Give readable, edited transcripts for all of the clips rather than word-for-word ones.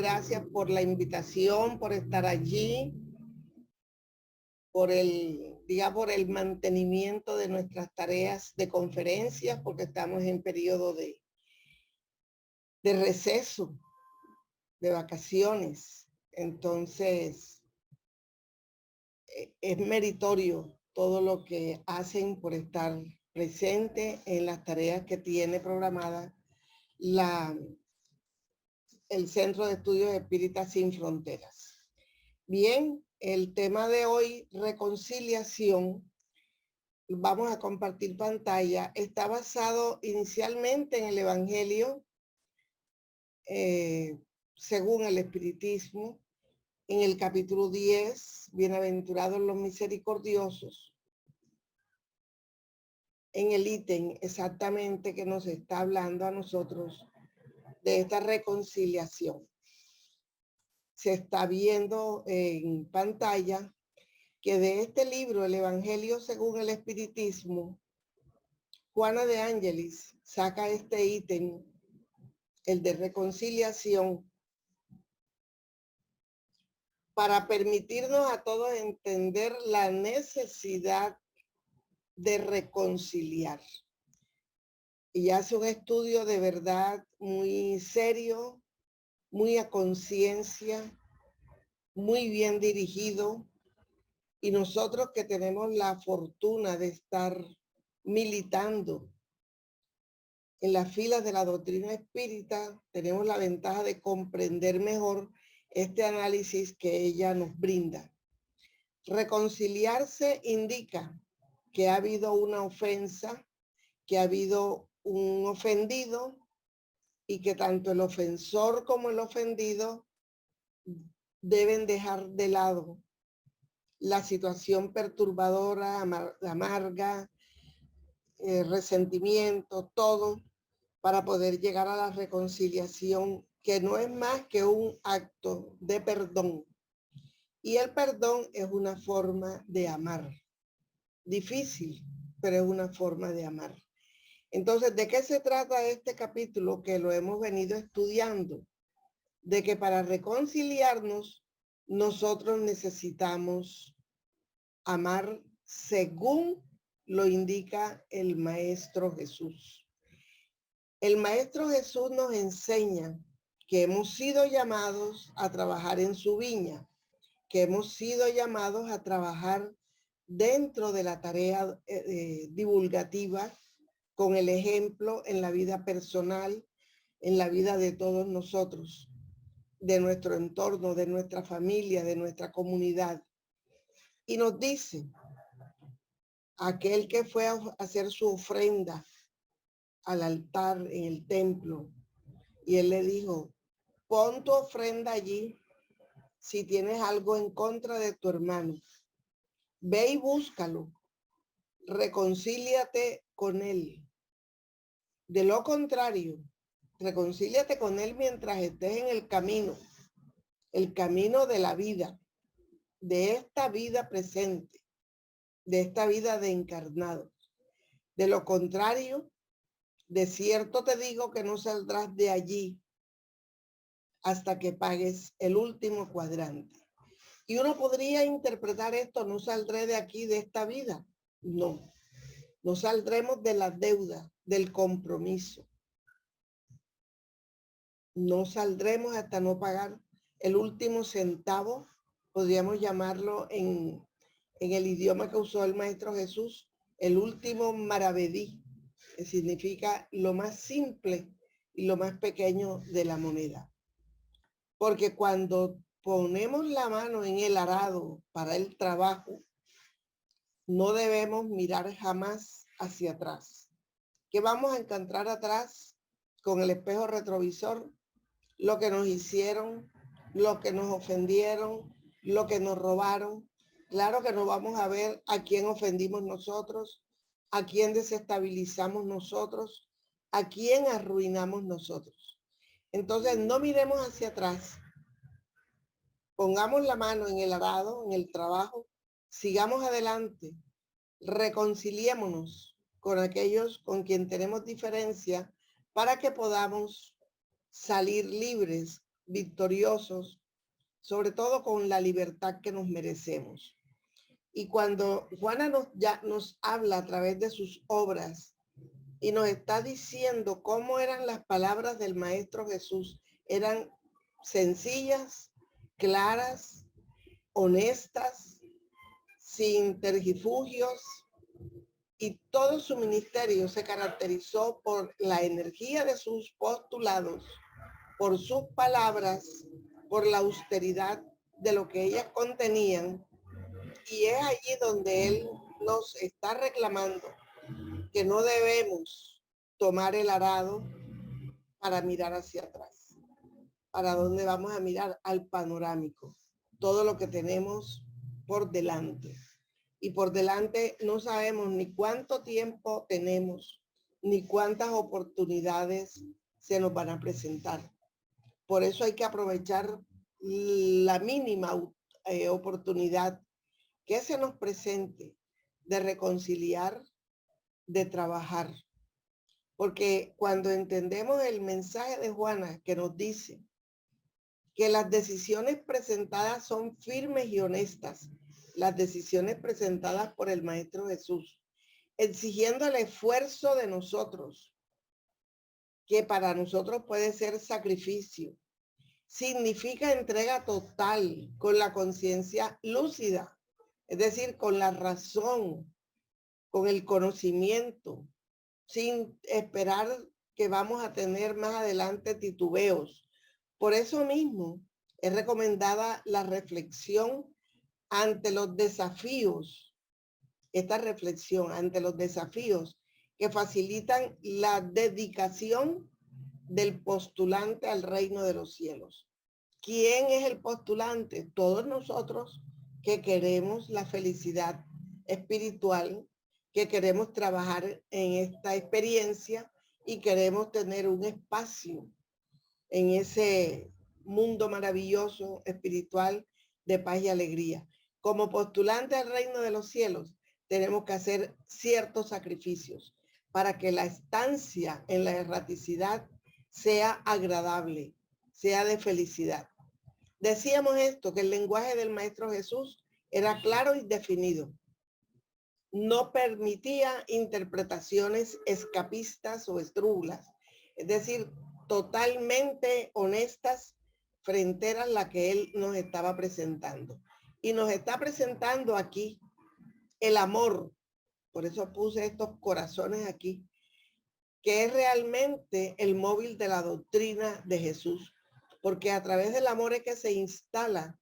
gracias por la invitación, por estar allí, por el mantenimiento de nuestras tareas de conferencias, porque estamos en periodo de receso, de vacaciones. Entonces, es meritorio todo lo que hacen por estar presente en las tareas que tiene programadas el Centro de Estudios Espíritas Sin Fronteras. Bien, el tema de hoy, reconciliación, vamos a compartir pantalla, está basado inicialmente en el Evangelio según el Espiritismo, en el capítulo 10, bienaventurados los misericordiosos, en el ítem exactamente que nos está hablando a nosotros de esta reconciliación. Se está viendo en pantalla que de este libro, el Evangelio según el Espiritismo, Juana de Ángelis saca este ítem, el de reconciliación, para permitirnos a todos entender la necesidad de reconciliar. Y hace un estudio de verdad muy serio, muy a conciencia, muy bien dirigido. Y nosotros que tenemos la fortuna de estar militando en las filas de la doctrina espírita, tenemos la ventaja de comprender mejor este análisis que ella nos brinda. Reconciliarse indica que ha habido una ofensa, que ha habido un ofendido y que tanto el ofensor como el ofendido deben dejar de lado la situación perturbadora, amarga, resentimiento, todo, para poder llegar a la reconciliación, que no es más que un acto de perdón. Y el perdón es una forma de amar. Difícil, pero es una forma de amar. Entonces, ¿de qué se trata este capítulo que lo hemos venido estudiando? De que para reconciliarnos, nosotros necesitamos amar según lo indica el Maestro Jesús. El Maestro Jesús nos enseña que hemos sido llamados a trabajar en su viña, que hemos sido llamados a trabajar dentro de la tarea divulgativa, con el ejemplo en la vida personal, en la vida de todos nosotros, de nuestro entorno, de nuestra familia, de nuestra comunidad. Y nos dice, aquel que fue a hacer su ofrenda al altar en el templo, y él le dijo, pon tu ofrenda allí si tienes algo en contra de tu hermano. Ve y búscalo, reconcíliate con él. De lo contrario, reconcíliate con él mientras estés en el camino de la vida, de esta vida presente, de esta vida de encarnado. De lo contrario, de cierto te digo que no saldrás de allí hasta que pagues el último cuadrante. Y uno podría interpretar esto, no saldré de aquí, de esta vida. No, no saldremos de la deuda, del compromiso. No saldremos hasta no pagar el último centavo, podríamos llamarlo en el idioma que usó el Maestro Jesús, el último maravedí, que significa lo más simple y lo más pequeño de la moneda. Porque cuando ponemos la mano en el arado para el trabajo, no debemos mirar jamás hacia atrás. ¿Qué vamos a encontrar atrás con el espejo retrovisor? Lo que nos hicieron, lo que nos ofendieron, lo que nos robaron. Claro que no vamos a ver a quién ofendimos nosotros, a quién desestabilizamos nosotros, a quién arruinamos nosotros. Entonces no miremos hacia atrás. Pongamos la mano en el arado, en el trabajo, sigamos adelante, reconciliémonos con aquellos con quien tenemos diferencia para que podamos salir libres victoriosos, sobre todo con la libertad que nos merecemos. Y cuando Juana nos habla a través de sus obras y nos está diciendo cómo eran las palabras del Maestro Jesús, eran sencillas, claras, honestas, sin tergifugios, y todo su ministerio se caracterizó por la energía de sus postulados, por sus palabras, por la austeridad de lo que ellas contenían. Y es allí donde él nos está reclamando que no debemos tomar el arado para mirar hacia atrás. ¿Para dónde vamos a mirar? Al panorámico. Todo lo que tenemos por delante. Y por delante no sabemos ni cuánto tiempo tenemos, ni cuántas oportunidades se nos van a presentar. Por eso hay que aprovechar la mínima oportunidad que se nos presente de reconciliar, de trabajar. Porque cuando entendemos el mensaje de Juana que nos dice que las decisiones presentadas son firmes y honestas, las decisiones presentadas por el Maestro Jesús, exigiendo el esfuerzo de nosotros, que para nosotros puede ser sacrificio, significa entrega total, con la conciencia lúcida, es decir, con la razón, con el conocimiento, sin esperar que vamos a tener más adelante titubeos. Por eso mismo es recomendada la reflexión ante los desafíos, esta reflexión ante los desafíos que facilitan la dedicación del postulante al reino de los cielos. ¿Quién es el postulante? Todos nosotros que queremos la felicidad espiritual, que queremos trabajar en esta experiencia y queremos tener un espacio en ese mundo maravilloso espiritual de paz y alegría. Como postulante al reino de los cielos, tenemos que hacer ciertos sacrificios para que la estancia en la erraticidad sea agradable, sea de felicidad. Decíamos esto, que el lenguaje del Maestro Jesús era claro y definido. No permitía interpretaciones escapistas o estrúbulas, es decir, totalmente honestas frente a la que él nos estaba presentando. Y nos está presentando aquí el amor, por eso puse estos corazones aquí, que es realmente el móvil de la doctrina de Jesús, porque a través del amor es que se instala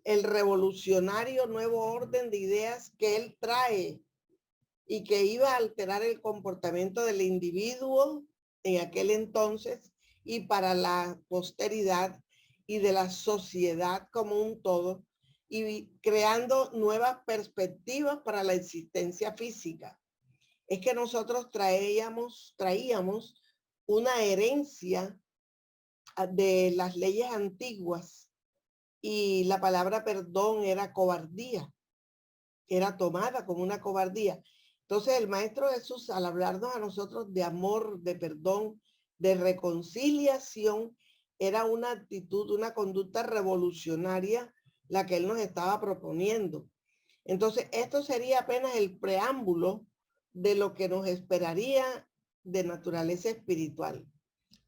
el revolucionario nuevo orden de ideas que él trae y que iba a alterar el comportamiento del individuo en aquel entonces y para la posteridad y de la sociedad como un todo, y creando nuevas perspectivas para la existencia física. Es que nosotros traíamos una herencia de las leyes antiguas y la palabra perdón era cobardía, era tomada como una cobardía. Entonces el Maestro Jesús, al hablarnos a nosotros de amor, de perdón, de reconciliación, era una actitud, una conducta revolucionaria la que él nos estaba proponiendo. Entonces esto sería apenas el preámbulo de lo que nos esperaría de naturaleza espiritual.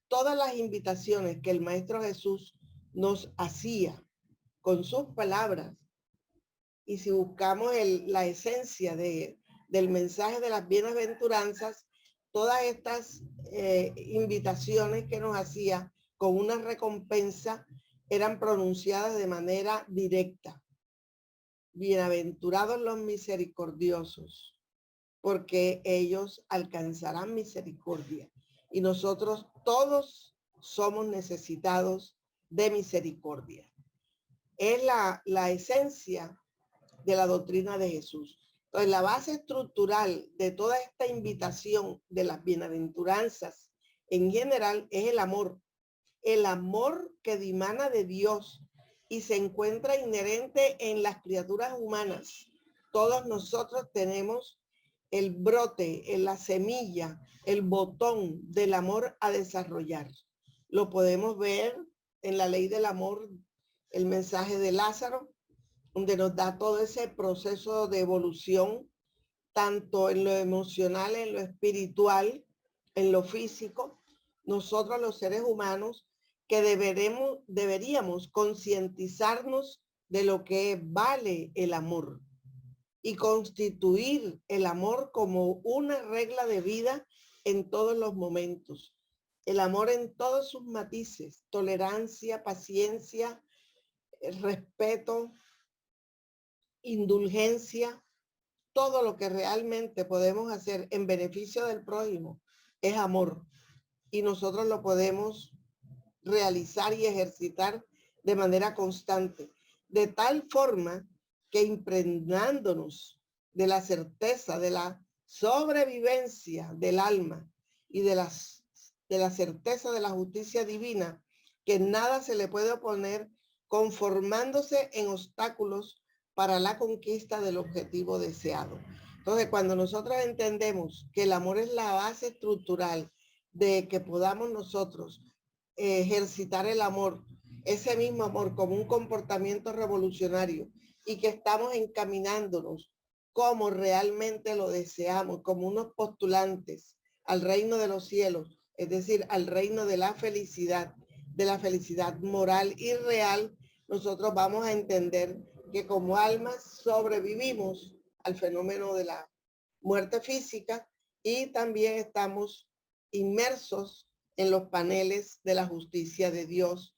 Todas las invitaciones que el Maestro Jesús nos hacía con sus palabras, y si buscamos la esencia del mensaje de las bienaventuranzas, todas estas invitaciones que nos hacía con una recompensa eran pronunciadas de manera directa. Bienaventurados los misericordiosos, porque ellos alcanzarán misericordia. Y nosotros todos somos necesitados de misericordia. Es la esencia de la doctrina de Jesús. Entonces, la base estructural de toda esta invitación de las bienaventuranzas en general es el amor que dimana de Dios y se encuentra inherente en las criaturas humanas. Todos nosotros tenemos el brote, la semilla, el botón del amor a desarrollar. Lo podemos ver en la ley del amor, el mensaje de Lázaro, donde nos da todo ese proceso de evolución, tanto en lo emocional, en lo espiritual, en lo físico. Nosotros los seres humanos que deberíamos concientizarnos de lo que vale el amor y constituir el amor como una regla de vida en todos los momentos. El amor en todos sus matices, tolerancia, paciencia, respeto, indulgencia, todo lo que realmente podemos hacer en beneficio del prójimo es amor. Y nosotros lo podemos realizar y ejercitar de manera constante, de tal forma que impregnándonos de la certeza de la sobrevivencia del alma y de la certeza de la justicia divina, que nada se le puede oponer, conformándose en obstáculos para la conquista del objetivo deseado. Entonces, cuando nosotros entendemos que el amor es la base estructural de que podamos nosotros ejercitar el amor, ese mismo amor como un comportamiento revolucionario, y que estamos encaminándonos como realmente lo deseamos, como unos postulantes al reino de los cielos, es decir, al reino de la felicidad moral y real, nosotros vamos a entender que como almas sobrevivimos al fenómeno de la muerte física y también estamos inmersos en los paneles de la justicia de Dios,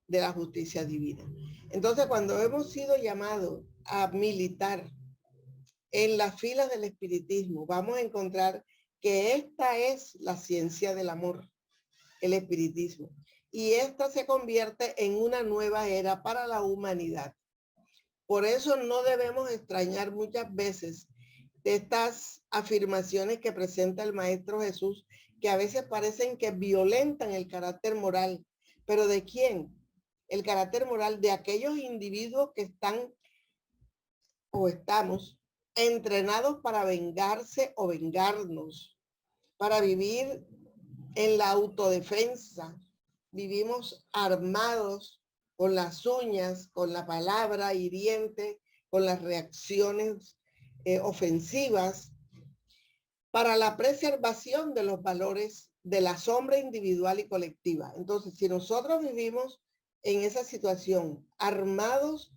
de la justicia divina. Entonces, cuando hemos sido llamados a militar en las filas del espiritismo, vamos a encontrar que esta es la ciencia del amor, el espiritismo. Y esta se convierte en una nueva era para la humanidad. Por eso no debemos extrañar muchas veces de estas afirmaciones que presenta el Maestro Jesús, que a veces parecen que violentan el carácter moral. ¿Pero de quién? El carácter moral de aquellos individuos que están o estamos entrenados para vengarse o vengarnos, para vivir en la autodefensa. Vivimos armados con las uñas, con la palabra hiriente, con las reacciones ofensivas, para la preservación de los valores de la sombra individual y colectiva. Entonces, si nosotros vivimos en esa situación, armados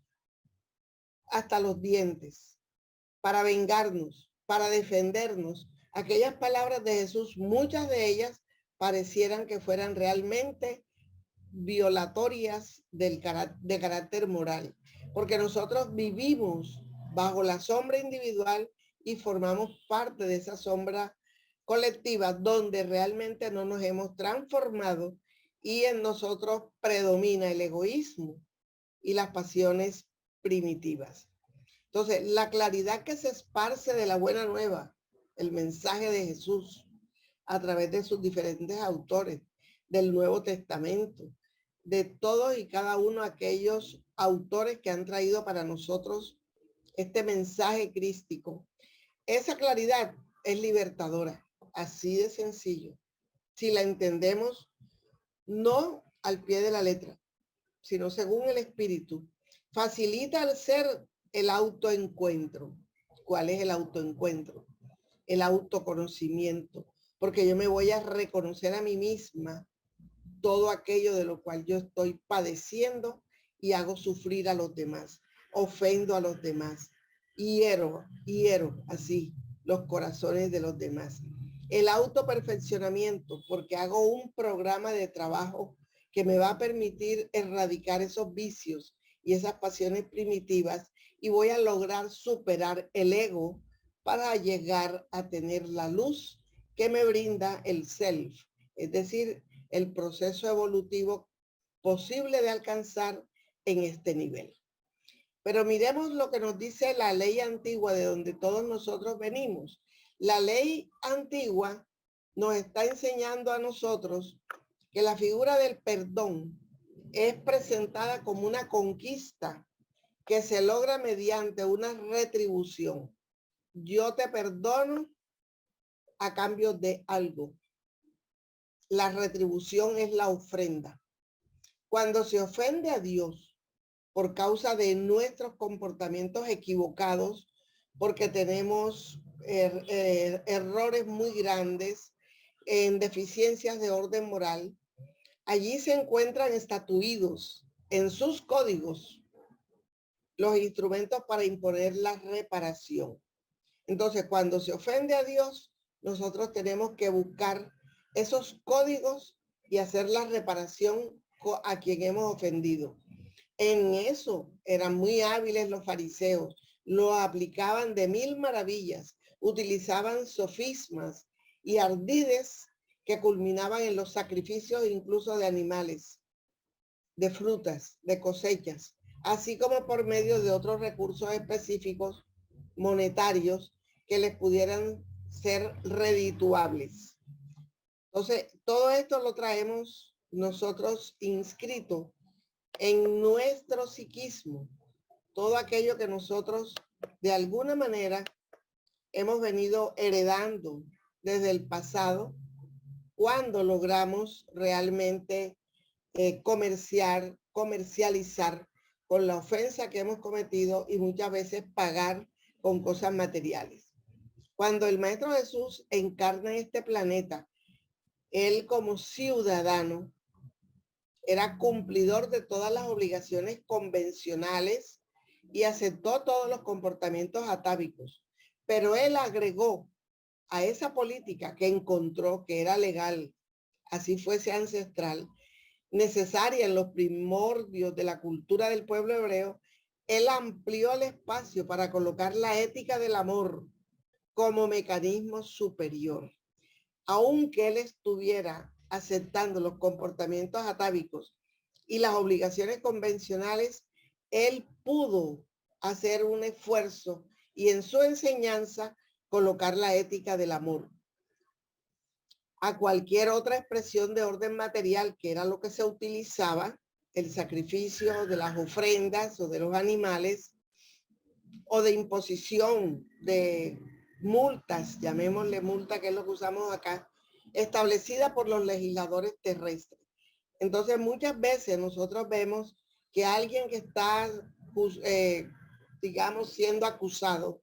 hasta los dientes, para vengarnos, para defendernos, aquellas palabras de Jesús, muchas de ellas parecieran que fueran realmente violatorias de carácter moral, porque nosotros vivimos bajo la sombra individual y formamos parte de esa sombra colectiva donde realmente no nos hemos transformado y en nosotros predomina el egoísmo y las pasiones primitivas. Entonces, la claridad que se esparce de la buena nueva, el mensaje de Jesús a través de sus diferentes autores del Nuevo Testamento, de todos y cada uno de aquellos autores que han traído para nosotros este mensaje crístico. Esa claridad es libertadora, así de sencillo. Si la entendemos, no al pie de la letra, sino según el espíritu, facilita al ser el autoencuentro. ¿Cuál es el autoencuentro? El autoconocimiento, porque yo me voy a reconocer a mí misma todo aquello de lo cual yo estoy padeciendo y hago sufrir a los demás, ofendo a los demás, hiero así los corazones de los demás. El autoperfeccionamiento, porque hago un programa de trabajo que me va a permitir erradicar esos vicios y esas pasiones primitivas y voy a lograr superar el ego para llegar a tener la luz que me brinda el self, es decir, el proceso evolutivo posible de alcanzar en este nivel. Pero miremos lo que nos dice la ley antigua de donde todos nosotros venimos. La ley antigua nos está enseñando a nosotros que la figura del perdón es presentada como una conquista que se logra mediante una retribución. Yo te perdono a cambio de algo. La retribución es la ofrenda. Cuando se ofende a Dios por causa de nuestros comportamientos equivocados, porque tenemos errores muy grandes en deficiencias de orden moral, allí se encuentran estatuidos en sus códigos los instrumentos para imponer la reparación. Entonces, cuando se ofende a Dios, nosotros tenemos que buscar esos códigos y hacer la reparación a quien hemos ofendido. En eso eran muy hábiles los fariseos, lo aplicaban de mil maravillas, utilizaban sofismas y ardides que culminaban en los sacrificios incluso de animales, de frutas, de cosechas, así como por medio de otros recursos específicos monetarios que les pudieran ser redituables. Entonces, todo esto lo traemos nosotros inscrito en nuestro psiquismo, todo aquello que nosotros de alguna manera hemos venido heredando desde el pasado, cuando logramos realmente comercializar con la ofensa que hemos cometido y muchas veces pagar con cosas materiales. Cuando el Maestro Jesús encarna en este planeta, él como ciudadano era cumplidor de todas las obligaciones convencionales y aceptó todos los comportamientos atávicos, pero él agregó a esa política que encontró que era legal, así fuese ancestral, necesaria en los primordios de la cultura del pueblo hebreo, él amplió el espacio para colocar la ética del amor como mecanismo superior. Aunque él estuviera aceptando los comportamientos atávicos y las obligaciones convencionales, él pudo hacer un esfuerzo y en su enseñanza colocar la ética del amor. A cualquier otra expresión de orden material, que era lo que se utilizaba, el sacrificio de las ofrendas o de los animales, o de imposición de multas, llamémosle multa, que es lo que usamos acá, establecida por los legisladores terrestres. Entonces, muchas veces nosotros vemos que alguien que está, digamos, siendo acusado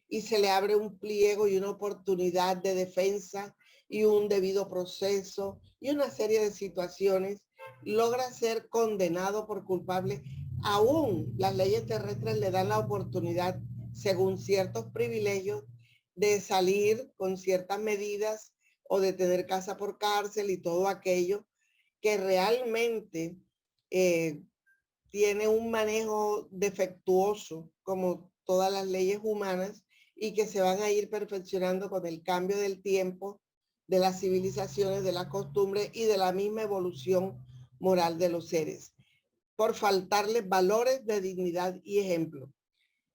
y se le abre un pliego y una oportunidad de defensa y un debido proceso y una serie de situaciones, logra ser condenado por culpable. Aún las leyes terrestres le dan la oportunidad, según ciertos privilegios, de salir con ciertas medidas o de tener casa por cárcel y todo aquello que realmente tiene un manejo defectuoso, como todas las leyes humanas, y que se van a ir perfeccionando con el cambio del tiempo, de las civilizaciones, de las costumbres y de la misma evolución moral de los seres, por faltarles valores de dignidad y ejemplo.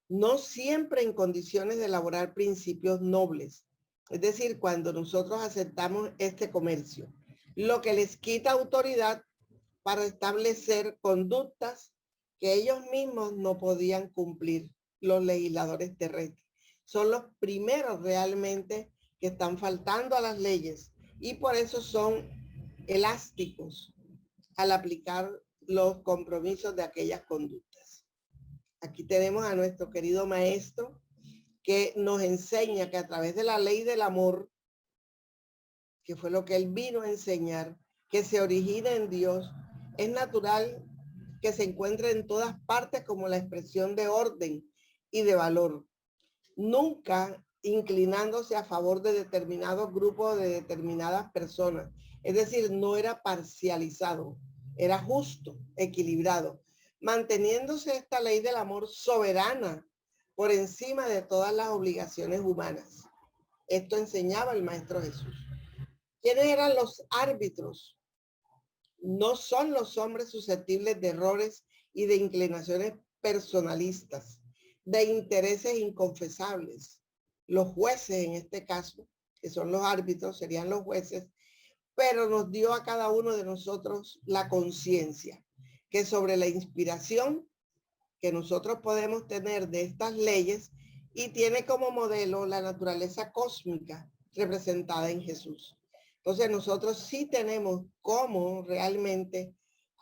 No siempre en condiciones de elaborar principios nobles. Es decir, cuando nosotros aceptamos este comercio, lo que les quita autoridad para establecer conductas que ellos mismos no podían cumplir, los legisladores terrestres. Son los primeros realmente que están faltando a las leyes y por eso son elásticos al aplicar los compromisos de aquellas conductas. Aquí tenemos a nuestro querido maestro que nos enseña que a través de la ley del amor, que fue lo que él vino a enseñar, que se origina en Dios, es natural que se encuentre en todas partes como la expresión de orden y de valor, nunca inclinándose a favor de determinados grupos, de determinadas personas. Es decir, no era parcializado, era justo, equilibrado, manteniéndose esta ley del amor soberana por encima de todas las obligaciones humanas. Esto enseñaba el Maestro Jesús. ¿Quiénes eran los árbitros? No son los hombres susceptibles de errores y de inclinaciones personalistas, de intereses inconfesables. Los jueces, en este caso, que son los árbitros, serían los jueces, pero nos dio a cada uno de nosotros la conciencia, que sobre la inspiración que nosotros podemos tener de estas leyes, y tiene como modelo la naturaleza cósmica representada en Jesús. Entonces nosotros sí tenemos cómo realmente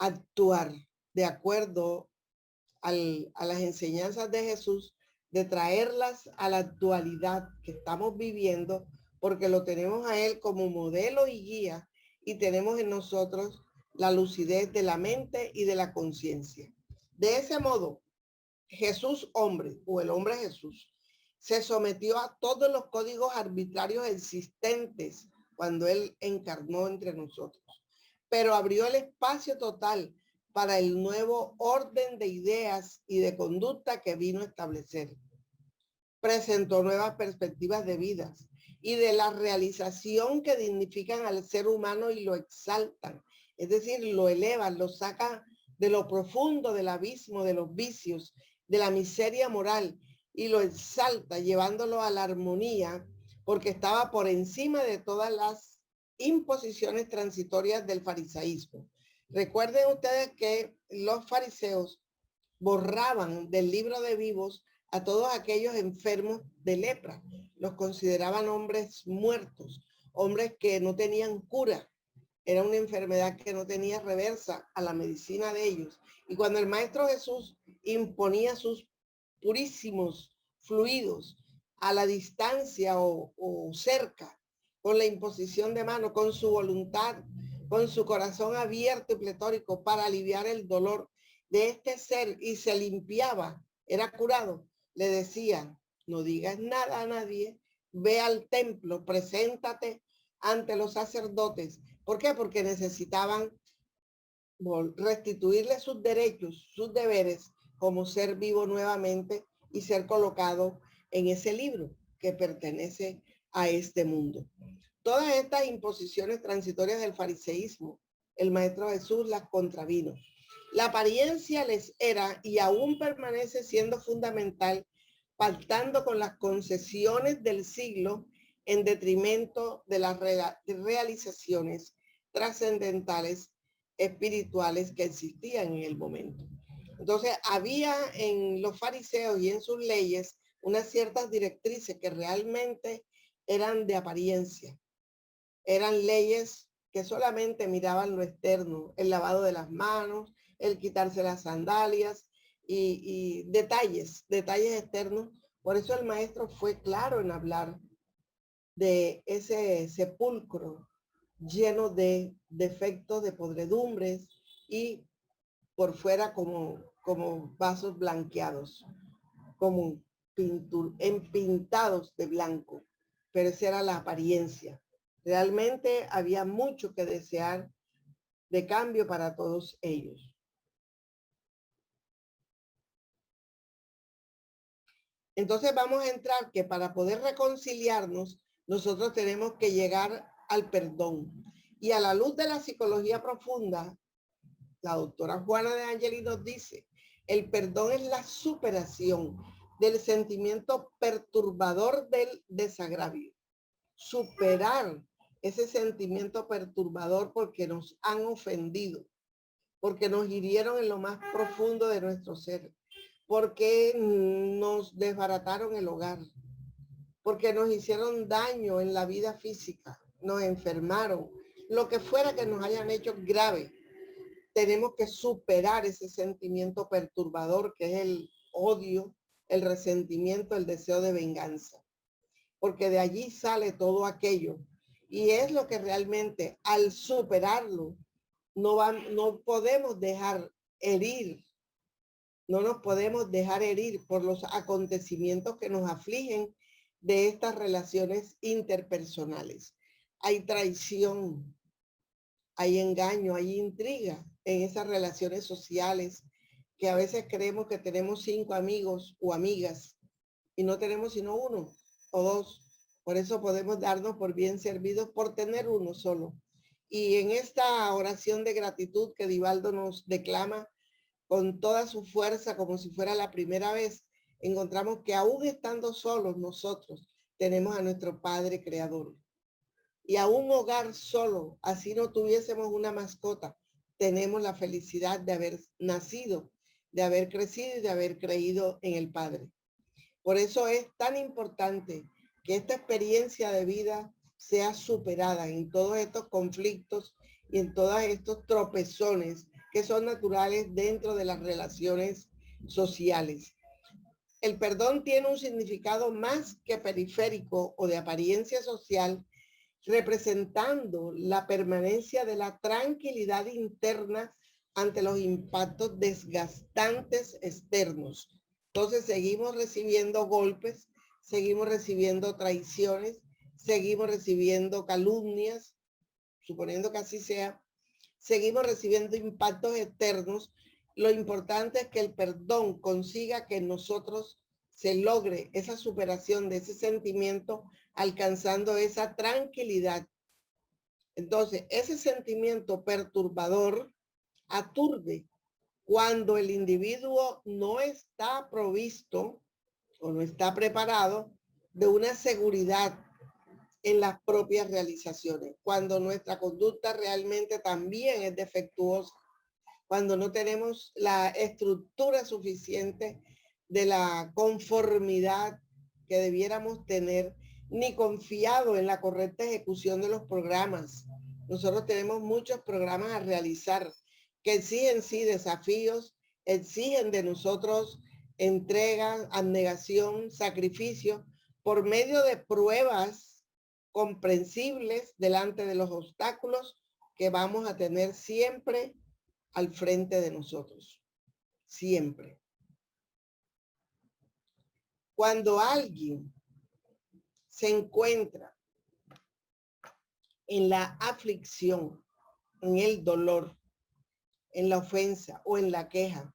actuar de acuerdo a las enseñanzas de Jesús, de traerlas a la actualidad que estamos viviendo, porque lo tenemos a Él como modelo y guía y tenemos en nosotros la lucidez de la mente y de la conciencia. De ese modo, Jesús hombre o el hombre Jesús se sometió a todos los códigos arbitrarios existentes cuando Él encarnó entre nosotros, pero abrió el espacio total para el nuevo orden de ideas y de conducta que vino a establecer. Presentó nuevas perspectivas de vidas y de la realización que dignifican al ser humano y lo exaltan, es decir, lo elevan, lo sacan de lo profundo del abismo de los vicios, de la miseria moral, y lo exalta, llevándolo a la armonía, porque estaba por encima de todas las imposiciones transitorias del farisaísmo. Recuerden ustedes que los fariseos borraban del libro de vivos a todos aquellos enfermos de lepra. Los consideraban hombres muertos, hombres que no tenían cura. Era una enfermedad que no tenía reversa a la medicina de ellos. Y cuando el Maestro Jesús imponía sus purísimos fluidos a la distancia o cerca, con la imposición de mano, con su voluntad, con su corazón abierto y pletórico para aliviar el dolor de este ser, y se limpiaba, era curado, le decía, no digas nada a nadie, ve al templo, preséntate ante los sacerdotes. ¿Por qué? Porque necesitaban restituirle sus derechos, sus deberes como ser vivo nuevamente y ser colocado en ese libro que pertenece a este mundo. Todas estas imposiciones transitorias del fariseísmo, el Maestro Jesús las contravino. La apariencia les era y aún permanece siendo fundamental, pactando con las concesiones del siglo en detrimento de las realizaciones trascendentales espirituales que existían en el momento. Entonces, había en los fariseos y en sus leyes unas ciertas directrices que realmente eran de apariencia. Eran leyes que solamente miraban lo externo, el lavado de las manos, el quitarse las sandalias y detalles externos. Por eso el maestro fue claro en hablar de ese sepulcro lleno de defectos, de podredumbres y por fuera como vasos blanqueados, como empintados de blanco. Pero esa era la apariencia. Realmente había mucho que desear de cambio para todos ellos. Entonces vamos a entrar que para poder reconciliarnos, nosotros tenemos que llegar al perdón. Y a la luz de la psicología profunda, la doctora Juana de Angeli nos dice, el perdón es la superación del sentimiento perturbador del desagravio. Superar ese sentimiento perturbador porque nos han ofendido, porque nos hirieron en lo más profundo de nuestro ser, porque nos desbarataron el hogar, porque nos hicieron daño en la vida física, nos enfermaron, lo que fuera que nos hayan hecho grave. Tenemos que superar ese sentimiento perturbador que es el odio, el resentimiento, el deseo de venganza, porque de allí sale todo aquello. Y es lo que realmente al superarlo no podemos dejar herir, no nos podemos dejar herir por los acontecimientos que nos afligen de estas relaciones interpersonales. Hay traición, hay engaño, hay intriga en esas relaciones sociales que a veces creemos que tenemos 5 amigos o amigas y no tenemos sino 1 o 2. Por eso podemos darnos por bien servidos por tener uno solo. Y en esta oración de gratitud que Divaldo nos declama con toda su fuerza, como si fuera la primera vez, encontramos que aún estando solos nosotros, tenemos a nuestro Padre Creador. Y a un hogar solo, así no tuviésemos una mascota, tenemos la felicidad de haber nacido, de haber crecido y de haber creído en el Padre. Por eso es tan importante que esta experiencia de vida sea superada en todos estos conflictos y en todos estos tropezones que son naturales dentro de las relaciones sociales. El perdón tiene un significado más que periférico o de apariencia social, representando la permanencia de la tranquilidad interna ante los impactos desgastantes externos. Entonces seguimos recibiendo golpes, seguimos recibiendo traiciones, seguimos recibiendo calumnias, suponiendo que así sea, seguimos recibiendo impactos externos. Lo importante es que el perdón consiga que nosotros se logre esa superación de ese sentimiento, alcanzando esa tranquilidad. Entonces, ese sentimiento perturbador aturde cuando el individuo no está provisto o no está preparado de una seguridad en las propias realizaciones, cuando nuestra conducta realmente también es defectuosa, cuando no tenemos la estructura suficiente de la conformidad que debiéramos tener, ni confiado en la correcta ejecución de los programas. Nosotros tenemos muchos programas a realizar que exigen sí desafíos, exigen de nosotros entrega, abnegación, sacrificio, por medio de pruebas comprensibles delante de los obstáculos que vamos a tener siempre al frente de nosotros. Siempre. Cuando alguien se encuentra en la aflicción, en el dolor, en la ofensa o en la queja,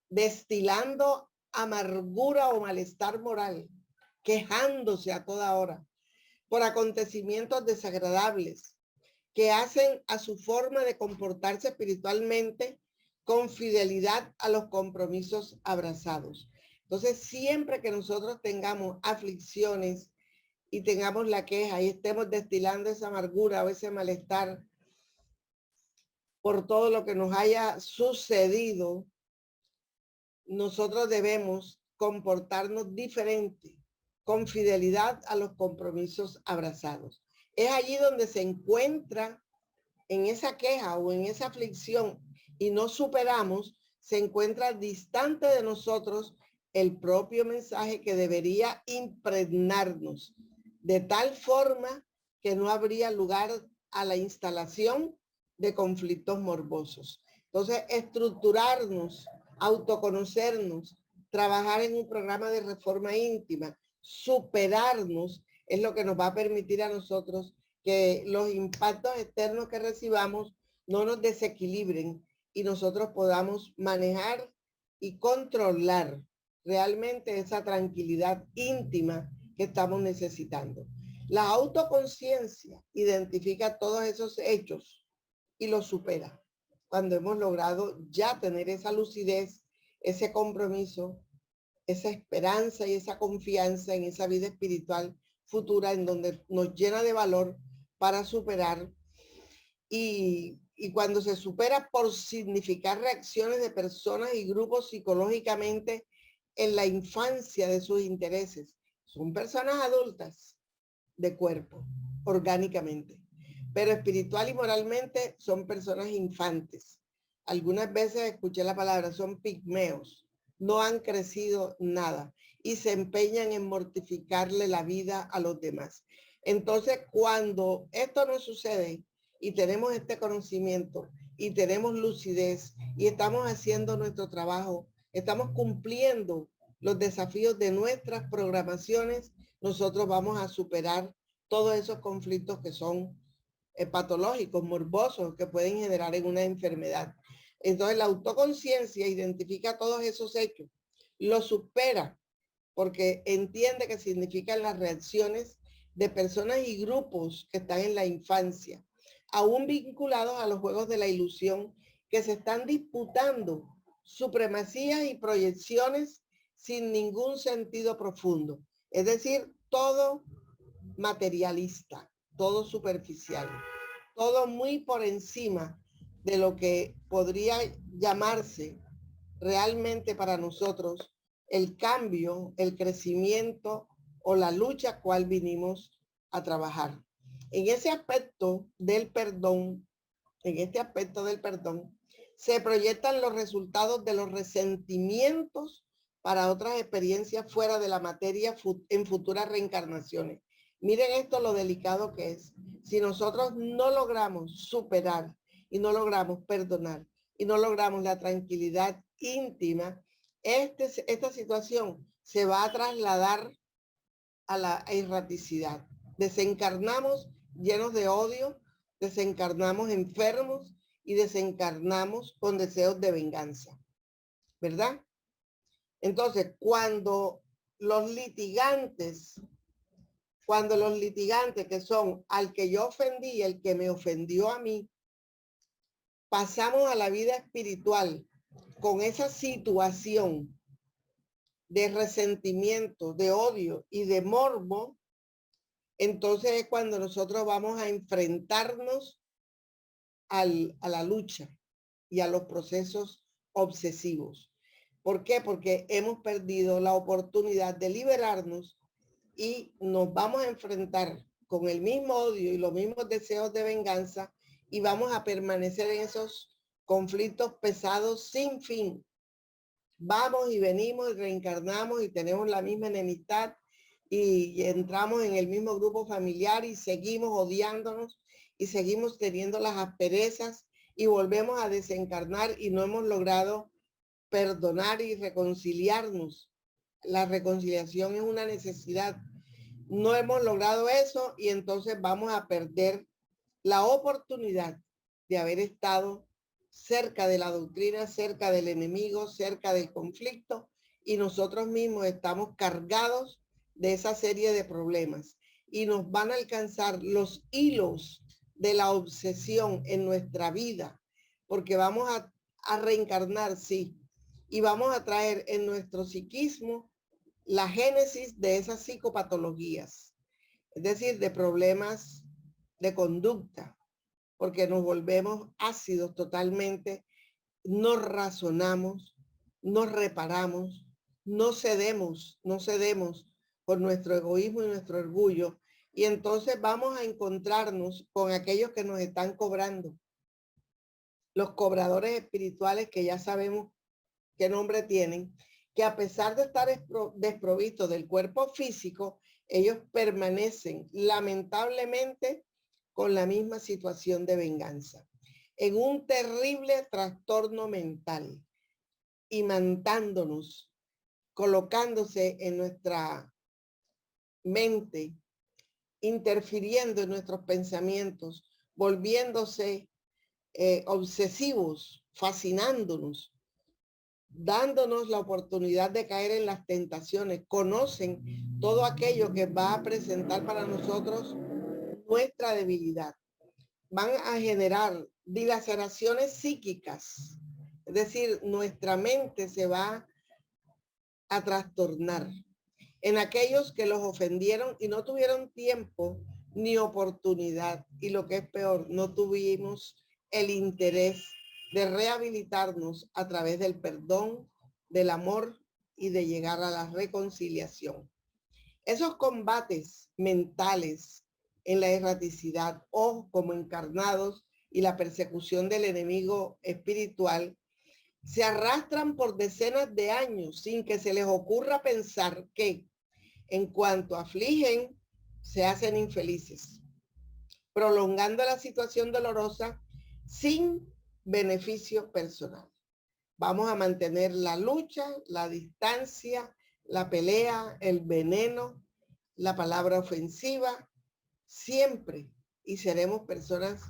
destilando amargura o malestar moral, quejándose a toda hora por acontecimientos desagradables que hacen a su forma de comportarse espiritualmente con fidelidad a los compromisos abrazados. Entonces, siempre que nosotros tengamos aflicciones y tengamos la queja y estemos destilando esa amargura o ese malestar por todo lo que nos haya sucedido, nosotros debemos comportarnos diferente, con fidelidad a los compromisos abrazados. Es allí donde se encuentra, en esa queja o en esa aflicción y no superamos, se encuentra distante de nosotros el propio mensaje que debería impregnarnos, de tal forma que no habría lugar a la instalación de conflictos morbosos. Entonces, estructurarnos, autoconocernos, trabajar en un programa de reforma íntima, superarnos, es lo que nos va a permitir a nosotros que los impactos externos que recibamos no nos desequilibren y nosotros podamos manejar y controlar realmente esa tranquilidad íntima que estamos necesitando. La autoconciencia identifica todos esos hechos y los supera. Cuando hemos logrado ya tener esa lucidez, ese compromiso, esa esperanza y esa confianza en esa vida espiritual futura en donde nos llena de valor para superar y cuando se supera por significar reacciones de personas y grupos psicológicamente en la infancia de sus intereses. Son personas adultas de cuerpo, orgánicamente, pero espiritual y moralmente son personas infantes. Algunas veces escuché la palabra, son pigmeos, no han crecido nada y se empeñan en mortificarle la vida a los demás. Entonces, cuando esto no sucede y tenemos este conocimiento y tenemos lucidez y estamos haciendo nuestro trabajo, estamos cumpliendo los desafíos de nuestras programaciones, nosotros vamos a superar todos esos conflictos que son patológicos, morbosos, que pueden generar en una enfermedad. Entonces, la autoconciencia identifica todos esos hechos, los supera, porque entiende que significan las reacciones de personas y grupos que están en la infancia, aún vinculados a los juegos de la ilusión, que se están disputando supremacías y proyecciones sin ningún sentido profundo. Es decir, todo materialista, todo superficial, todo muy por encima de lo que podría llamarse realmente para nosotros el cambio, el crecimiento o la lucha cual vinimos a trabajar. En ese aspecto del perdón, en este aspecto del perdón, se proyectan los resultados de los resentimientos para otras experiencias fuera de la materia en futuras reencarnaciones. Miren esto lo delicado que es. Si nosotros no logramos superar y no logramos perdonar y no logramos la tranquilidad íntima, esta situación se va a trasladar a la erraticidad. Desencarnamos llenos de odio, desencarnamos enfermos y desencarnamos con deseos de venganza, ¿verdad? Entonces, cuando los litigantes que son al que yo ofendí y el que me ofendió a mí, pasamos a la vida espiritual con esa situación de resentimiento, de odio y de morbo, entonces es cuando nosotros vamos a enfrentarnos a la lucha y a los procesos obsesivos. ¿Por qué? Porque hemos perdido la oportunidad de liberarnos y nos vamos a enfrentar con el mismo odio y los mismos deseos de venganza y vamos a permanecer en esos conflictos pesados sin fin. Vamos y venimos y reencarnamos y tenemos la misma enemistad y entramos en el mismo grupo familiar y seguimos odiándonos y seguimos teniendo las asperezas y volvemos a desencarnar y no hemos logrado perdonar y reconciliarnos. La reconciliación es una necesidad. No hemos logrado eso y entonces vamos a perder la oportunidad de haber estado cerca de la doctrina, cerca del enemigo, cerca del conflicto, y nosotros mismos estamos cargados de esa serie de problemas y nos van a alcanzar los hilos de la obsesión en nuestra vida, porque vamos a reencarnar, sí, y vamos a traer en nuestro psiquismo la génesis de esas psicopatologías, es decir, de problemas de conducta, porque nos volvemos ácidos totalmente, no razonamos, no reparamos, no cedemos por nuestro egoísmo y nuestro orgullo, y entonces vamos a encontrarnos con aquellos que nos están cobrando, los cobradores espirituales que ya sabemos qué nombre tienen, que a pesar de estar desprovistos del cuerpo físico, ellos permanecen lamentablemente con la misma situación de venganza, en un terrible trastorno mental, imantándonos, colocándose en nuestra mente, interfiriendo en nuestros pensamientos, volviéndose obsesivos, fascinándonos, dándonos la oportunidad de caer en las tentaciones. Conocen todo aquello que va a presentar para nosotros nuestra debilidad. Van a generar dilaceraciones psíquicas, es decir, nuestra mente se va a trastornar. En aquellos que los ofendieron y no tuvieron tiempo ni oportunidad, y lo que es peor, no tuvimos el interés de rehabilitarnos a través del perdón, del amor y de llegar a la reconciliación. Esos combates mentales en la erraticidad o como encarnados y la persecución del enemigo espiritual se arrastran por decenas de años sin que se les ocurra pensar que en cuanto afligen se hacen infelices, prolongando la situación dolorosa sin beneficio personal. Vamos a mantener la lucha, la distancia, la pelea, el veneno, la palabra ofensiva, siempre, y seremos personas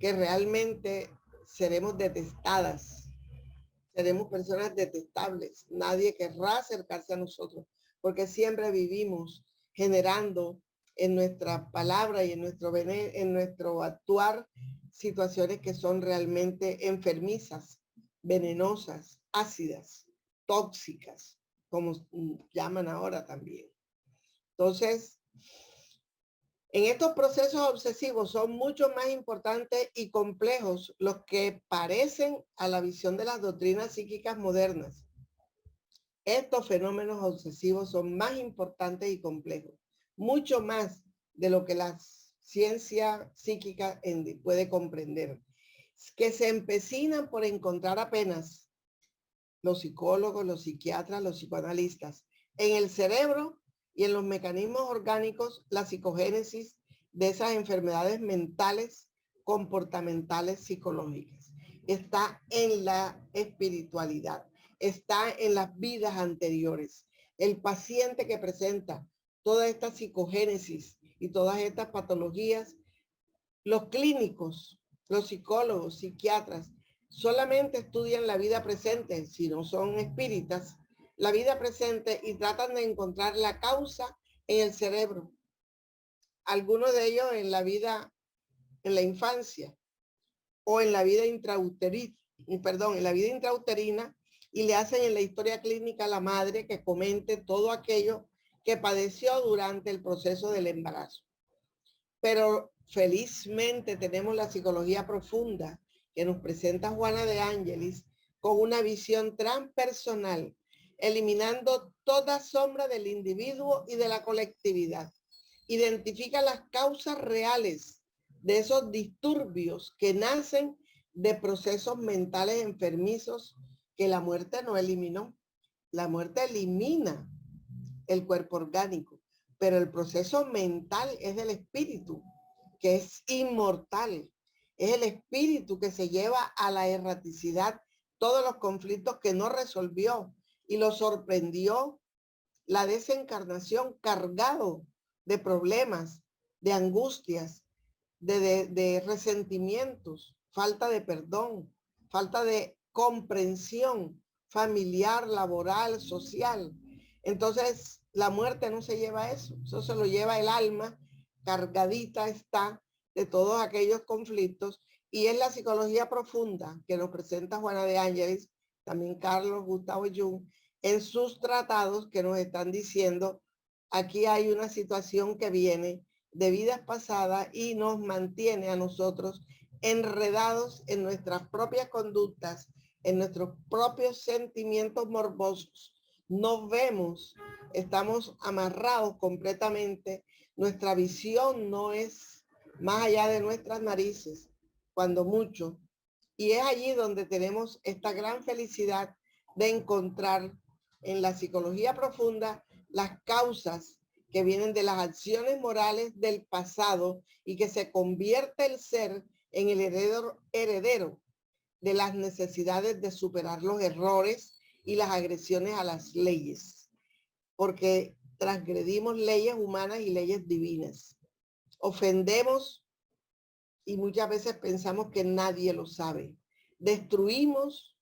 que realmente seremos detestadas, seremos personas detestables. Nadie querrá acercarse a nosotros porque siempre vivimos generando en nuestra palabra y en nuestro actuar situaciones que son realmente enfermizas, venenosas, ácidas, tóxicas, como llaman ahora también. Entonces, en estos procesos obsesivos son mucho más importantes y complejos los que parecen a la visión de las doctrinas psíquicas modernas. Estos fenómenos obsesivos son más importantes y complejos, mucho más de lo que la ciencia psíquica puede comprender. que se empecinan por encontrar apenas los psicólogos, los psiquiatras, los psicoanalistas, en el cerebro y en los mecanismos orgánicos, la psicogénesis de esas enfermedades mentales, comportamentales, psicológicas. Está en la espiritualidad, está en las vidas anteriores. El paciente que presenta toda esta psicogénesis y todas estas patologías, los clínicos, los psicólogos, psiquiatras, solamente estudian la vida presente, si no son espíritas, la vida presente y tratan de encontrar la causa en el cerebro. Algunos de ellos en la vida, en la infancia o en la vida intrauterina, en la vida intrauterina, y le hacen en la historia clínica a la madre que comente todo aquello que padeció durante el proceso del embarazo. Pero felizmente tenemos la psicología profunda que nos presenta Juana de Ángelis con una visión transpersonal, eliminando toda sombra del individuo y de la colectividad. Identifica las causas reales de esos disturbios que nacen de procesos mentales enfermizos que la muerte no eliminó. La muerte elimina el cuerpo orgánico, pero el proceso mental es del espíritu, que es inmortal. Es el espíritu que se lleva a la erraticidad todos los conflictos que no resolvió y lo sorprendió la desencarnación cargado de problemas, de angustias, de resentimientos, falta de perdón, falta de comprensión familiar, laboral, social. Entonces, la muerte no se lleva eso se lo lleva el alma, cargadita está de todos aquellos conflictos, y es la psicología profunda que nos presenta Juana de Ángelis, también Carlos Gustavo Jung, en sus tratados que nos están diciendo, aquí hay una situación que viene de vidas pasadas y nos mantiene a nosotros enredados en nuestras propias conductas, en nuestros propios sentimientos morbosos. No vemos, estamos amarrados completamente, nuestra visión no es más allá de nuestras narices, cuando mucho. Y es allí donde tenemos esta gran felicidad de encontrar en la psicología profunda las causas que vienen de las acciones morales del pasado y que se convierte el ser en el heredero de las necesidades de superar los errores y las agresiones a las leyes, porque transgredimos leyes humanas y leyes divinas. Ofendemos y muchas veces pensamos que nadie lo sabe. Destruimos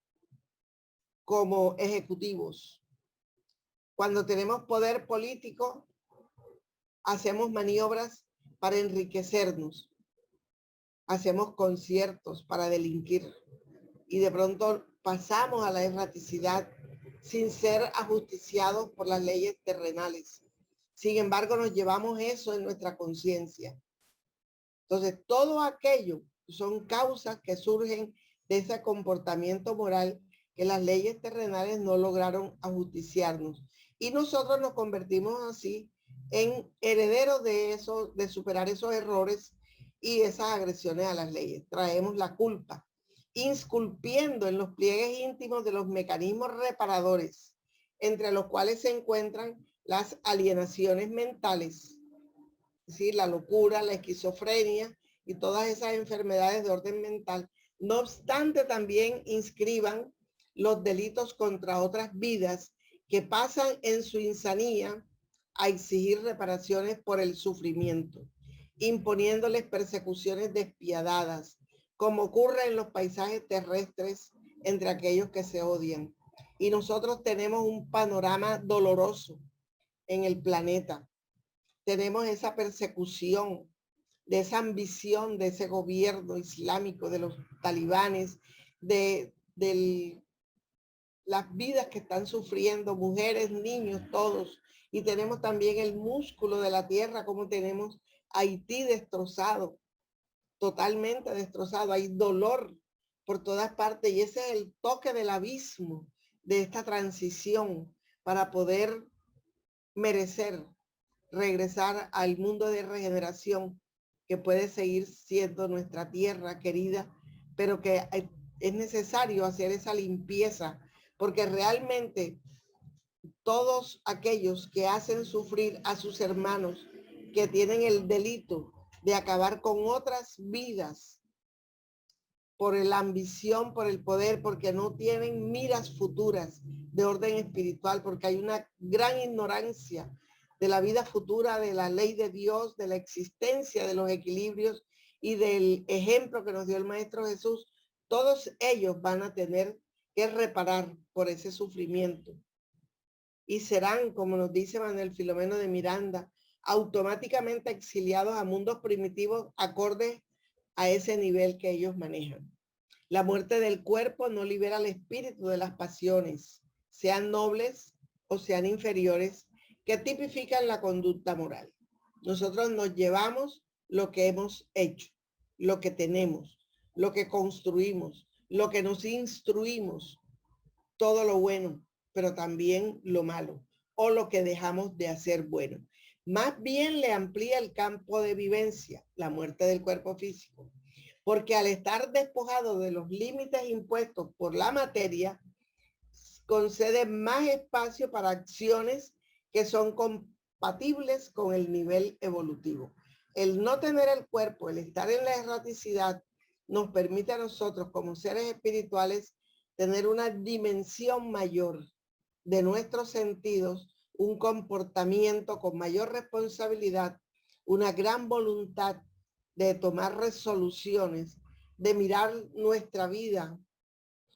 como ejecutivos. Cuando tenemos poder político, hacemos maniobras para enriquecernos. Hacemos conciertos para delinquir. Y de pronto pasamos a la erraticidad sin ser ajusticiados por las leyes terrenales. Sin embargo, nos llevamos eso en nuestra conciencia. Entonces, todo aquello son causas que surgen de ese comportamiento moral que las leyes terrenales no lograron ajusticiarnos. Y nosotros nos convertimos así en herederos de eso, de superar esos errores y esas agresiones a las leyes. Traemos la culpa, insculpiendo en los pliegues íntimos de los mecanismos reparadores, entre los cuales se encuentran las alienaciones mentales, es decir, la locura, la esquizofrenia y todas esas enfermedades de orden mental. No obstante, también inscriban los delitos contra otras vidas que pasan en su insanía a exigir reparaciones por el sufrimiento, imponiéndoles persecuciones despiadadas, como ocurre en los paisajes terrestres entre aquellos que se odian. Y nosotros tenemos un panorama doloroso en el planeta. Tenemos esa persecución, de esa ambición de ese gobierno islámico, de los talibanes, de las vidas que están sufriendo, mujeres, niños, todos. Y tenemos también el músculo de la tierra, como tenemos Haití destrozado, totalmente destrozado. Hay dolor por todas partes y ese es el toque del abismo de esta transición para poder merecer regresar al mundo de regeneración que puede seguir siendo nuestra tierra querida pero que es necesario hacer esa limpieza, porque realmente todos aquellos que hacen sufrir a sus hermanos, que tienen el delito de acabar con otras vidas por la ambición, por el poder, porque no tienen miras futuras de orden espiritual, porque hay una gran ignorancia de la vida futura, de la ley de Dios, de la existencia de los equilibrios y del ejemplo que nos dio el Maestro Jesús. Todos ellos van a tener que reparar por ese sufrimiento y serán, como nos dice Manuel Filomeno de Miranda, automáticamente exiliados a mundos primitivos acordes a ese nivel que ellos manejan. La muerte del cuerpo no libera al espíritu de las pasiones, sean nobles o sean inferiores, que tipifican la conducta moral. Nosotros nos llevamos lo que hemos hecho, lo que tenemos, lo que construimos, lo que nos instruimos, todo lo bueno, pero también lo malo, o lo que dejamos de hacer bueno. Más bien le amplía el campo de vivencia, la muerte del cuerpo físico, porque al estar despojado de los límites impuestos por la materia, concede más espacio para acciones que son compatibles con el nivel evolutivo. El no tener el cuerpo, el estar en la erraticidad, nos permite a nosotros como seres espirituales tener una dimensión mayor de nuestros sentidos, un comportamiento con mayor responsabilidad, una gran voluntad de tomar resoluciones, de mirar nuestra vida,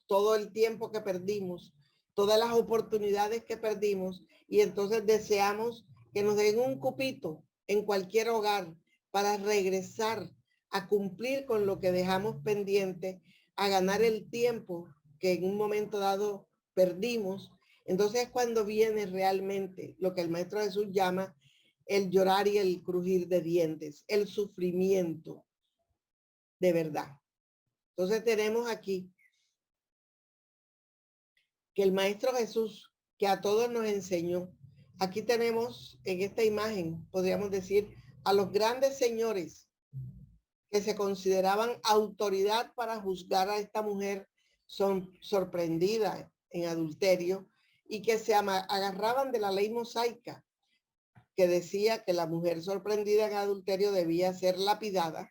todo el tiempo que perdimos, todas las oportunidades que perdimos, y entonces deseamos que nos den un cupito en cualquier hogar para regresar a cumplir con lo que dejamos pendiente, a ganar el tiempo que en un momento dado perdimos. Entonces es cuando viene realmente lo que el Maestro Jesús llama el llorar y el crujir de dientes, el sufrimiento de verdad. Entonces tenemos aquí que el Maestro Jesús, que a todos nos enseñó, aquí tenemos en esta imagen, podríamos decir, a los grandes señores que se consideraban autoridad para juzgar a esta mujer sorprendida en adulterio y que se agarraban de la ley mosaica que decía que la mujer sorprendida en adulterio debía ser lapidada.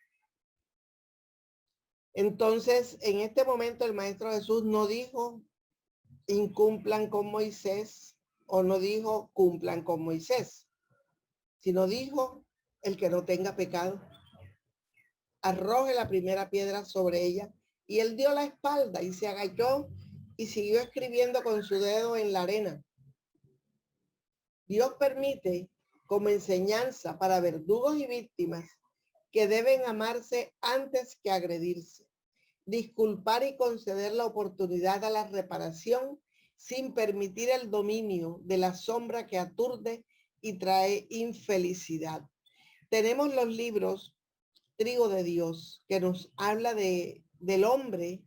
Entonces, en este momento el Maestro Jesús no dijo incumplan con Moisés o no dijo cumplan con Moisés, sino dijo el que no tenga pecado arroje la primera piedra sobre ella, y él dio la espalda y se agachó y siguió escribiendo con su dedo en la arena. Dios permite como enseñanza para verdugos y víctimas que deben amarse antes que agredirse, disculpar y conceder la oportunidad a la reparación sin permitir el dominio de la sombra que aturde y trae infelicidad. Tenemos los libros Trigo de Dios, que nos habla del hombre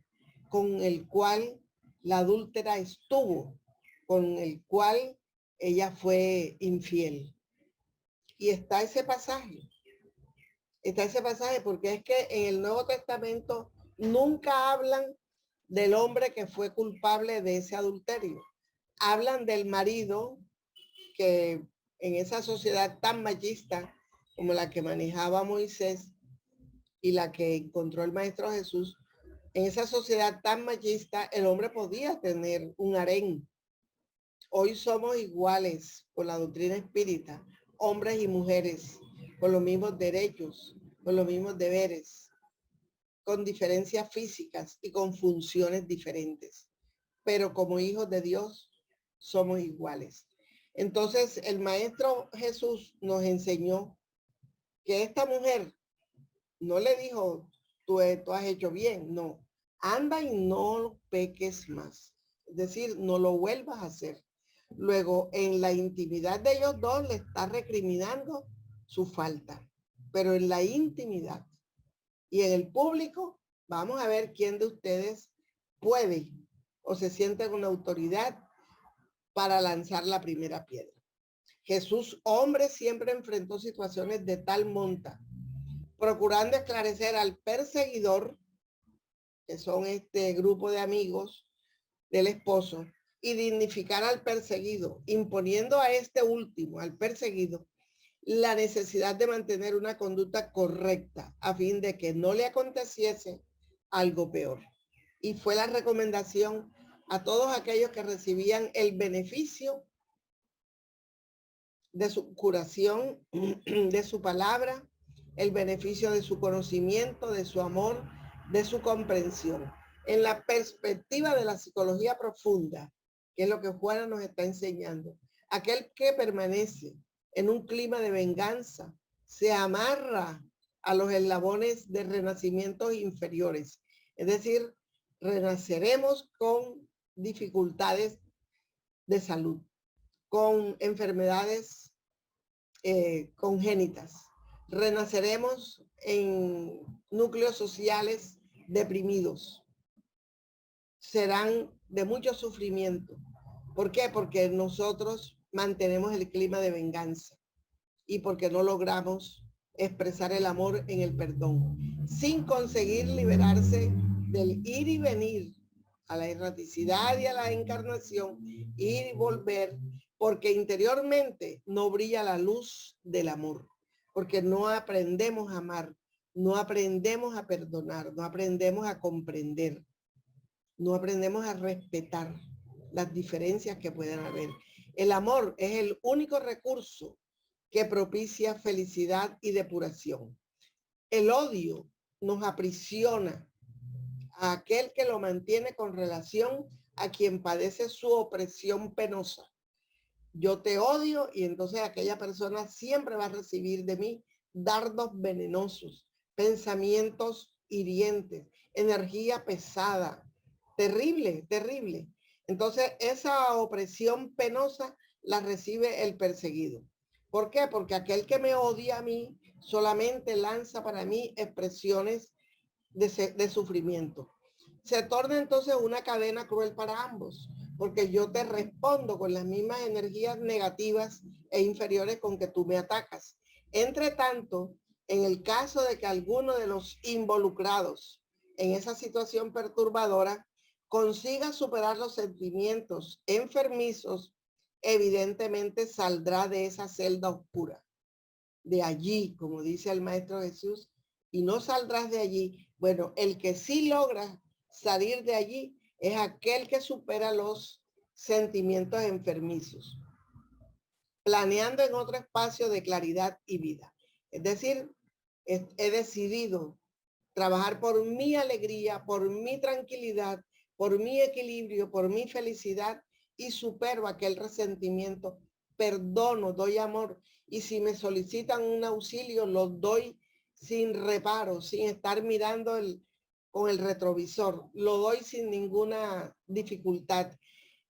con el cual la adúltera estuvo, con el cual ella fue infiel. Y está ese pasaje porque es que en el Nuevo Testamento nunca hablan del hombre que fue culpable de ese adulterio. Hablan del marido que en esa sociedad tan machista como la que manejaba Moisés y la que encontró el Maestro Jesús, en esa sociedad tan machista, el hombre podía tener un harén. Hoy somos iguales por la doctrina espírita, hombres y mujeres, con los mismos derechos, con los mismos deberes, con diferencias físicas y con funciones diferentes. Pero como hijos de Dios, somos iguales. Entonces, el Maestro Jesús nos enseñó que esta mujer no le dijo, tú has hecho bien, no. Anda y no peques más. Es decir, no lo vuelvas a hacer. Luego, en la intimidad de ellos dos le está recriminando su falta, pero en la intimidad y en el público, vamos a ver quién de ustedes puede o se siente con autoridad para lanzar la primera piedra. Jesús, hombre, siempre enfrentó situaciones de tal monta, procurando esclarecer al perseguidor, que son este grupo de amigos del esposo, y dignificar al perseguido, imponiendo a este último, al perseguido, la necesidad de mantener una conducta correcta a fin de que no le aconteciese algo peor. Y fue la recomendación a todos aquellos que recibían el beneficio de su curación, de su palabra, el beneficio de su conocimiento, de su amor, de su comprensión. En la perspectiva de la psicología profunda, que es lo que Juana nos está enseñando, aquel que permanece en un clima de venganza se amarra a los eslabones de renacimientos inferiores. Es decir, renaceremos con dificultades de salud, con enfermedades congénitas. Renaceremos en núcleos sociales deprimidos. Serán de mucho sufrimiento. ¿Por qué? Porque nosotros mantenemos el clima de venganza y porque no logramos expresar el amor en el perdón, sin conseguir liberarse del ir y venir a la erraticidad y a la encarnación, ir y volver, porque interiormente no brilla la luz del amor, porque no aprendemos a amar, no aprendemos a perdonar, no aprendemos a comprender, no aprendemos a respetar las diferencias que puedan haber. El amor es el único recurso que propicia felicidad y depuración. El odio nos aprisiona a aquel que lo mantiene con relación a quien padece su opresión penosa. Yo te odio y entonces aquella persona siempre va a recibir de mí dardos venenosos, pensamientos hirientes, energía pesada, terrible, terrible. Entonces esa opresión penosa la recibe el perseguido. ¿Por qué? Porque aquel que me odia a mí solamente lanza para mí expresiones de sufrimiento. Se torna entonces una cadena cruel para ambos, porque yo te respondo con las mismas energías negativas e inferiores con que tú me atacas. Entre tanto, en el caso de que alguno de los involucrados en esa situación perturbadora consiga superar los sentimientos enfermizos, evidentemente saldrá de esa celda oscura. De allí, como dice el Maestro Jesús, y no saldrás de allí. Bueno, el que sí logra salir de allí es aquel que supera los sentimientos enfermizos, planeando en otro espacio de claridad y vida. Es decir, he decidido trabajar por mi alegría, por mi tranquilidad, por mi equilibrio, por mi felicidad y supero aquel resentimiento, perdono, doy amor y si me solicitan un auxilio, lo doy sin reparo, sin estar mirando con el retrovisor, lo doy sin ninguna dificultad.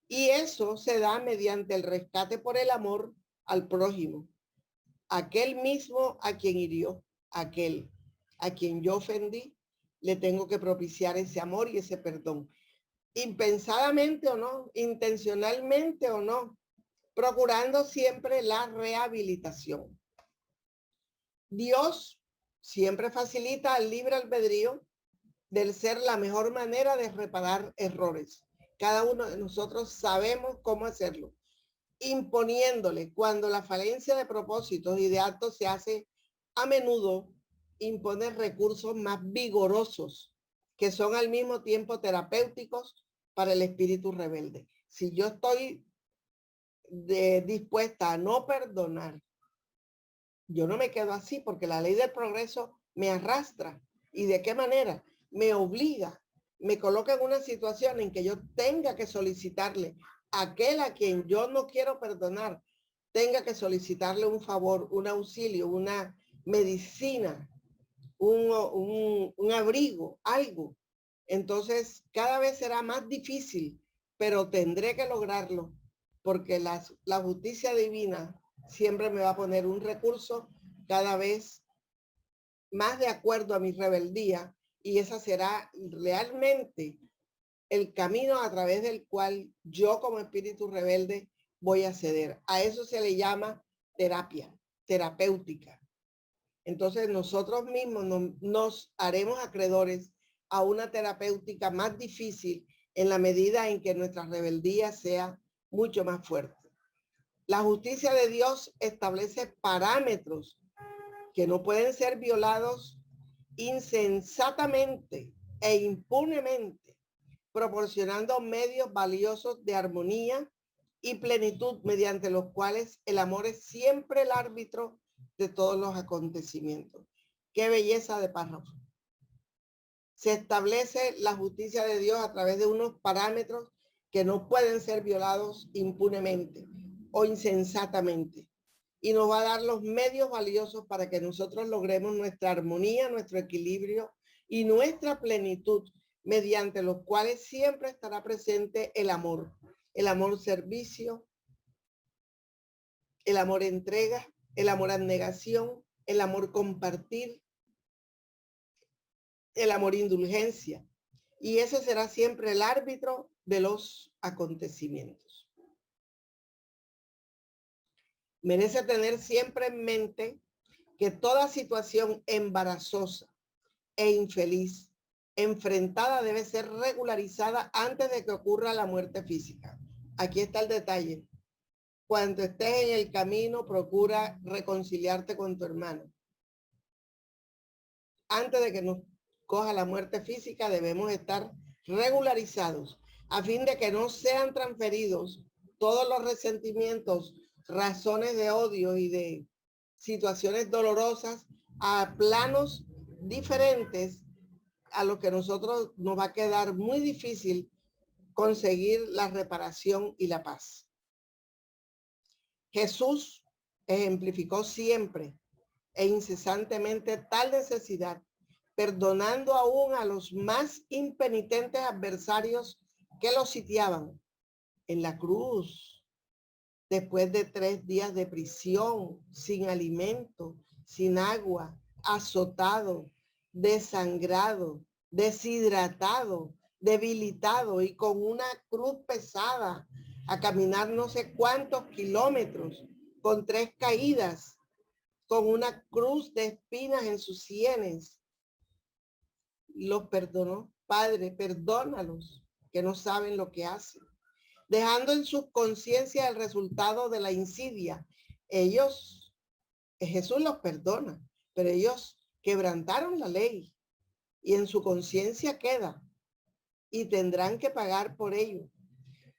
Y eso se da mediante el rescate por el amor al prójimo, aquel mismo a quien hirió, aquel a quien yo ofendí, le tengo que propiciar ese amor y ese perdón. Impensadamente o no, intencionalmente o no, procurando siempre la rehabilitación. Dios siempre facilita el libre albedrío del ser la mejor manera de reparar errores. Cada uno de nosotros sabemos cómo hacerlo, imponiéndole cuando la falencia de propósitos y de actos se hace a menudo, impone recursos más vigorosos que son al mismo tiempo terapéuticos para el espíritu rebelde. Si yo estoy dispuesta a no perdonar, yo no me quedo así porque la ley del progreso me arrastra. ¿Y de qué manera? Me obliga, me coloca en una situación en que yo tenga que solicitarle a aquel a quien yo no quiero perdonar, tenga que solicitarle un favor, un auxilio, una medicina, un abrigo, algo. Entonces, cada vez será más difícil, pero tendré que lograrlo porque la justicia divina siempre me va a poner un recurso cada vez más de acuerdo a mi rebeldía y esa será realmente el camino a través del cual yo como espíritu rebelde voy a ceder. A eso se le llama terapia, terapéutica. Entonces nosotros mismos nos haremos acreedores a una terapéutica más difícil en la medida en que nuestra rebeldía sea mucho más fuerte. La justicia de Dios establece parámetros que no pueden ser violados insensatamente e impunemente, proporcionando medios valiosos de armonía y plenitud mediante los cuales el amor es siempre el árbitro de todos los acontecimientos. Qué belleza de párrafo. Se establece la justicia de Dios a través de unos parámetros que no pueden ser violados impunemente o insensatamente. Y nos va a dar los medios valiosos para que nosotros logremos nuestra armonía, nuestro equilibrio y nuestra plenitud, mediante los cuales siempre estará presente el amor servicio, el amor entrega, el amor abnegación, el amor compartir, el amor indulgencia. Y ese será siempre el árbitro de los acontecimientos. Merece tener siempre en mente que toda situación embarazosa e infeliz enfrentada debe ser regularizada antes de que ocurra la muerte física. Aquí está el detalle. Cuando estés en el camino, procura reconciliarte con tu hermano. Antes de que nos coja la muerte física, debemos estar regularizados a fin de que no sean transferidos todos los resentimientos, razones de odio y de situaciones dolorosas a planos diferentes a los que nosotros nos va a quedar muy difícil conseguir la reparación y la paz. Jesús ejemplificó siempre e incesantemente tal necesidad, perdonando aún a los más impenitentes adversarios que lo sitiaban. En la cruz, después de 3 días de prisión, sin alimento, sin agua, azotado, desangrado, deshidratado, debilitado y con una cruz pesada, a caminar no sé cuántos kilómetros, con 3 caídas, con una cruz de espinas en sus sienes. Los perdonó. Padre, perdónalos, que no saben lo que hacen. Dejando en su conciencia el resultado de la insidia. Jesús los perdona, pero ellos quebrantaron la ley y en su conciencia queda y tendrán que pagar por ello,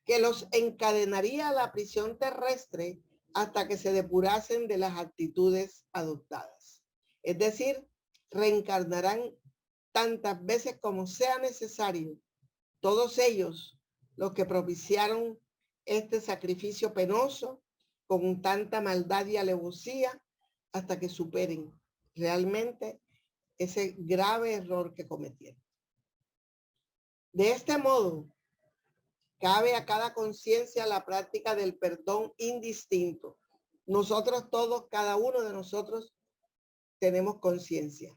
que los encadenaría a la prisión terrestre hasta que se depurasen de las actitudes adoptadas. Es decir, reencarnarán tantas veces como sea necesario, todos ellos los que propiciaron este sacrificio penoso con tanta maldad y alevosía, hasta que superen realmente ese grave error que cometieron. De este modo, cabe a cada conciencia la práctica del perdón indistinto. Nosotros todos, cada uno de nosotros, tenemos conciencia.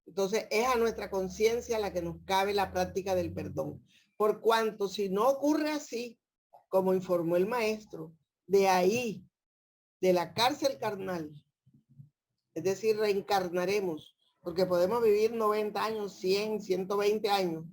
Entonces, es a nuestra conciencia la que nos cabe la práctica del perdón. Por cuanto, si no ocurre así, como informó el maestro, de ahí, de la cárcel carnal, es decir, reencarnaremos, porque podemos vivir 90 años, 100, 120 años,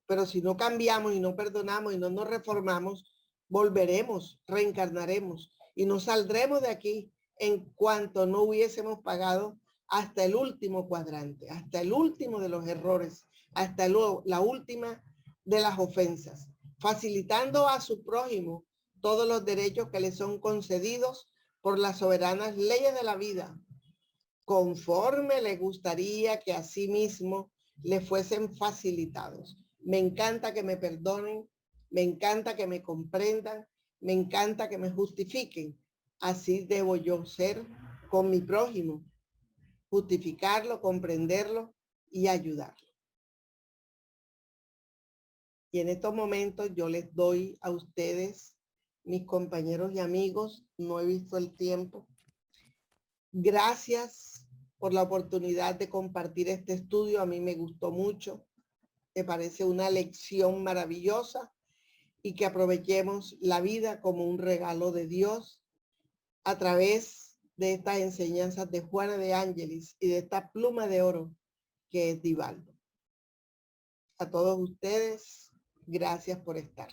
pero si no cambiamos y no perdonamos y no nos reformamos, volveremos, reencarnaremos y nos saldremos de aquí en cuanto no hubiésemos pagado hasta el último cuadrante, hasta el último de los errores, hasta la última de las ofensas, facilitando a su prójimo todos los derechos que le son concedidos por las soberanas leyes de la vida, conforme le gustaría que a sí mismo le fuesen facilitados. Me encanta que me perdonen, me encanta que me comprendan, me encanta que me justifiquen. Así debo yo ser con mi prójimo, justificarlo, comprenderlo y ayudarlo. Y en estos momentos yo les doy a ustedes, mis compañeros y amigos, no he visto el tiempo. Gracias por la oportunidad de compartir este estudio. A mí me gustó mucho. Me parece una lección maravillosa y que aprovechemos la vida como un regalo de Dios a través de estas enseñanzas de Juana de Ángelis y de esta pluma de oro que es Divaldo. a todos ustedes. Gracias por estar.